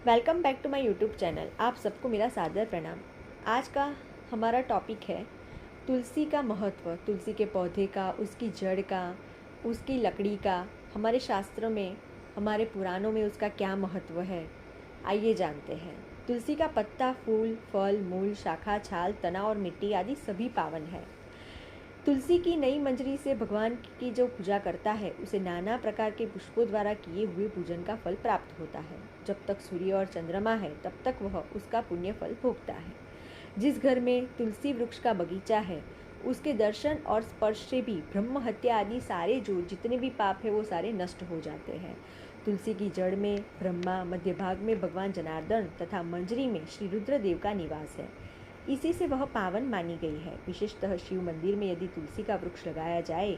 Welcome back to my YouTube channel. आप सबको मेरा सादर प्रणाम। आज का हमारा टॉपिक है तुलसी का महत्व, तुलसी के पौधे का, उसकी जड़ का, उसकी लकड़ी का। हमारे शास्त्रों में, हमारे पुराणों में उसका क्या महत्व है, आइए जानते हैं। तुलसी का पत्ता, फूल, फल, मूल, शाखा, छाल, तना और मिट्टी आदि सभी पावन है। तुलसी की नई मंजरी से भगवान की जो पूजा करता है उसे नाना प्रकार के पुष्पों द्वारा किए हुए पूजन का फल प्राप्त होता है। जब तक सूर्य और चंद्रमा है तब तक वह उसका पुण्य फल भोगता है। जिस घर में तुलसी वृक्ष का बगीचा है उसके दर्शन और स्पर्श से भी ब्रह्म हत्या आदि सारे जो जितने भी पाप है वो सारे नष्ट हो जाते हैं। तुलसी की जड़ में ब्रह्मा, मध्य भाग में भगवान जनार्दन तथा मंजरी में श्री रुद्रदेव का निवास है। इसी से वह पावन मानी गई है। विशेषतः शिव मंदिर में यदि तुलसी का वृक्ष लगाया जाए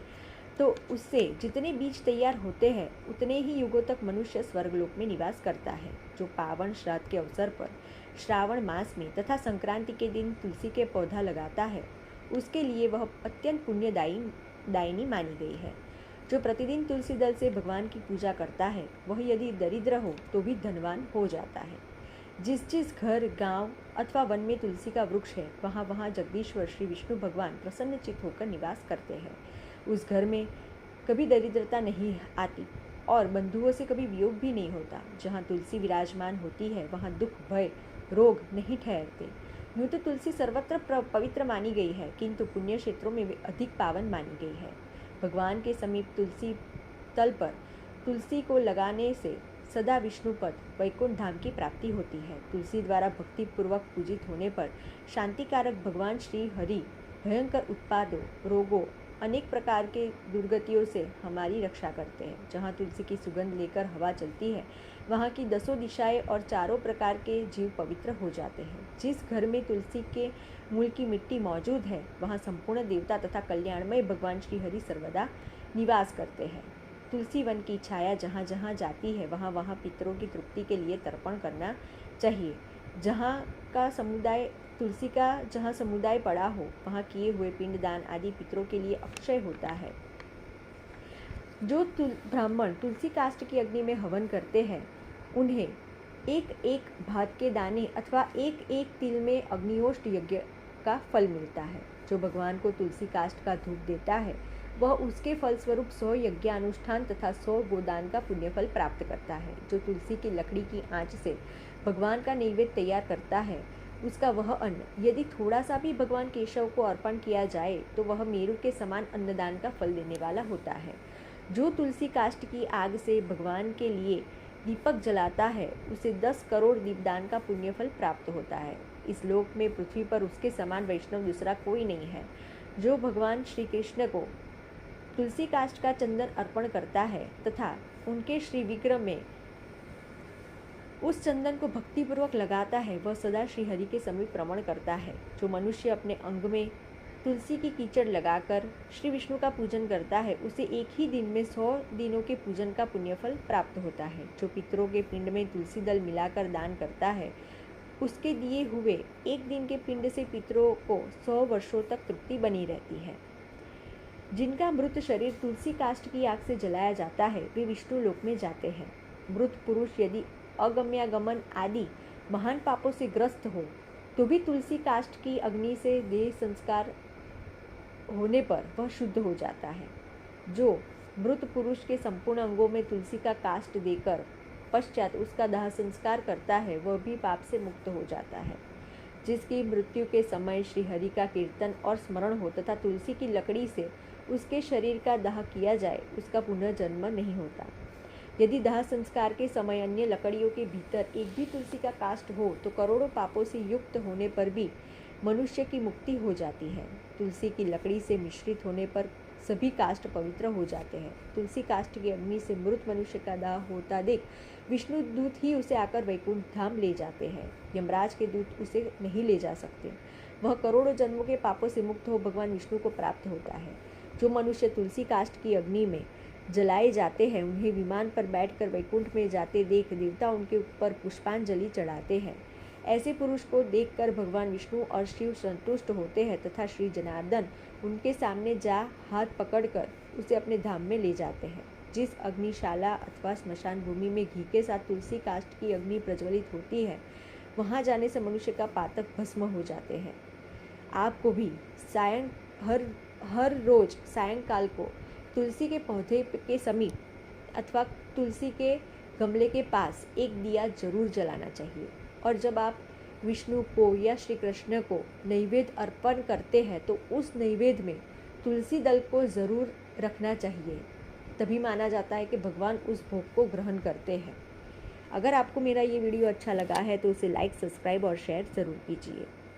तो उससे जितने बीज तैयार होते हैं उतने ही युगों तक मनुष्य स्वर्गलोक में निवास करता है। जो पावन श्राद्ध के अवसर पर श्रावण मास में तथा संक्रांति के दिन तुलसी के पौधा लगाता है उसके लिए वह अत्यंत पुण्यदायिनी मानी गई है। जो प्रतिदिन तुलसी दल से भगवान की पूजा करता है वह यदि दरिद्र हो तो भी धनवान हो जाता है। जिस जिस घर, गांव अथवा वन में तुलसी का वृक्ष है वहाँ वहाँ जगदीश्वर श्री विष्णु भगवान प्रसन्नचित्त होकर निवास करते हैं। उस घर में कभी दरिद्रता नहीं आती और बंधुओं से कभी वियोग भी नहीं होता। जहाँ तुलसी विराजमान होती है वहाँ दुख, भय, रोग नहीं ठहरते। यूँ तो तुलसी सर्वत्र पवित्र मानी गई है किंतु पुण्य क्षेत्रों में वे अधिक पावन मानी गई है। भगवान के समीप तुलसी तल पर तुलसी को लगाने से सदा विष्णु पद, वैकुंठ धाम की प्राप्ति होती है। तुलसी द्वारा भक्ति पूर्वक पूजित होने पर शांतिकारक भगवान श्री हरि भयंकर उत्पादों, रोगों, अनेक प्रकार के दुर्गतियों से हमारी रक्षा करते हैं। जहाँ तुलसी की सुगंध लेकर हवा चलती है वहाँ की 10 दिशाएं और चारों प्रकार के जीव पवित्र हो जाते हैं। जिस घर में तुलसी के मूल की मिट्टी मौजूद है वहाँ संपूर्ण देवता तथा कल्याणमय भगवान श्री हरि सर्वदा निवास करते हैं। तुलसी वन की छाया जहाँ जहाँ जाती है वहाँ वहाँ पितरों की तृप्ति के लिए तर्पण करना चाहिए। तुलसी का जहाँ समुदाय पड़ा हो वहाँ किए हुए पिंडदान आदि पितरों के लिए अक्षय होता है। जो ब्राह्मण तुलसी काष्ठ की अग्नि में हवन करते हैं उन्हें एक एक भात के दाने अथवा एक एक तिल में अग्निहोष्ट यज्ञ का फल मिलता है। जो भगवान को तुलसी काष्ठ का धूप देता है वह उसके फलस्वरूप 100 यज्ञानुष्ठान तथा 100 गोदान का पुण्यफल प्राप्त करता है। जो तुलसी की लकड़ी की आंच से भगवान का नैवेद्य तैयार करता है उसका वह अन्न यदि थोड़ा सा भी भगवान केशव को अर्पण किया जाए तो वह मेरु के समान अन्नदान का फल देने वाला होता है। जो तुलसी काष्ठ की आग से भगवान के लिए दीपक जलाता है उसे 10 करोड़ दीपदान का पुण्यफल प्राप्त होता है। इस लोक में पृथ्वी पर उसके समान वैष्णव दूसरा कोई नहीं है। जो भगवान श्री कृष्ण को तुलसी काष्ठ का चंदन अर्पण करता है तथा उनके श्री विग्रह में उस चंदन को भक्तिपूर्वक लगाता है वह सदा श्री हरि के समीप रमण करता है। जो मनुष्य अपने अंग में तुलसी की कीचड़ लगाकर श्री विष्णु का पूजन करता है उसे एक ही दिन में 100 दिनों के पूजन का पुण्यफल प्राप्त होता है। जो पितरों के पिंड में तुलसी दल मिलाकर दान करता है उसके दिए हुए एक दिन के पिंड से पितरों को 100 वर्षों तक तृप्ति बनी रहती है। जिनका मृत शरीर तुलसी काष्ठ की आग से जलाया जाता है वे विष्णु लोक में जाते हैं। मृत पुरुष यदि अगम्यागमन आदि महान पापों से ग्रस्त हो तो भी तुलसी काष्ठ की अग्नि से देह संस्कार होने पर वह शुद्ध हो जाता है। जो मृत पुरुष के संपूर्ण अंगों में तुलसी का काष्ठ देकर पश्चात उसका दाह संस्कार करता है वह भी पाप से मुक्त हो जाता है। जिसकी मृत्यु के समय श्री हरि का कीर्तन और स्मरण हो तथा तुलसी की लकड़ी से उसके शरीर का दाह किया जाए उसका पुनर्जन्म नहीं होता। यदि दाह संस्कार के समय अन्य लकड़ियों के भीतर एक भी तुलसी का काष्ठ हो तो करोड़ों पापों से युक्त होने पर भी मनुष्य की मुक्ति हो जाती है। तुलसी की लकड़ी से मिश्रित होने पर सभी काष्ठ पवित्र हो जाते हैं। तुलसी काष्ठ की अग्नि से मृत मनुष्य का दाह होता देख विष्णु दूत ही उसे आकर वैकुंठ धाम ले जाते हैं। यमराज के दूत उसे नहीं ले जा सकते। वह करोड़ों जन्मों के पापों से मुक्त हो भगवान विष्णु को प्राप्त होता है। जो मनुष्य तुलसी काष्ठ की अग्नि में जलाए जाते हैं उन्हें विमान पर बैठकर वैकुंठ में जाते देख देवता उनके ऊपर पुष्पांजलि चढ़ाते हैं। ऐसे पुरुष को देखकर भगवान विष्णु और शिव संतुष्ट होते हैं तथा श्री जनार्दन उनके सामने जा हाथ पकड़कर उसे अपने धाम में ले जाते हैं। जिस अग्निशाला अथवा स्मशान भूमि में घी के साथ तुलसी काष्ठ की अग्नि प्रज्वलित होती है, वहाँ जाने से मनुष्य का पातक भस्म हो जाते हैं। आपको भी हर रोज सायंकाल को तुलसी के पौधे के समीप अथवा तुलसी के गमले के पास एक दिया जरूर जलाना चाहिए। और जब आप विष्णु को या श्री कृष्ण को नैवेद्य अर्पण करते हैं तो उस नैवेद्य में तुलसी दल को ज़रूर रखना चाहिए। तभी माना जाता है कि भगवान उस भोग को ग्रहण करते हैं। अगर आपको मेरा ये वीडियो अच्छा लगा है तो उसे लाइक, सब्सक्राइब और शेयर ज़रूर कीजिए।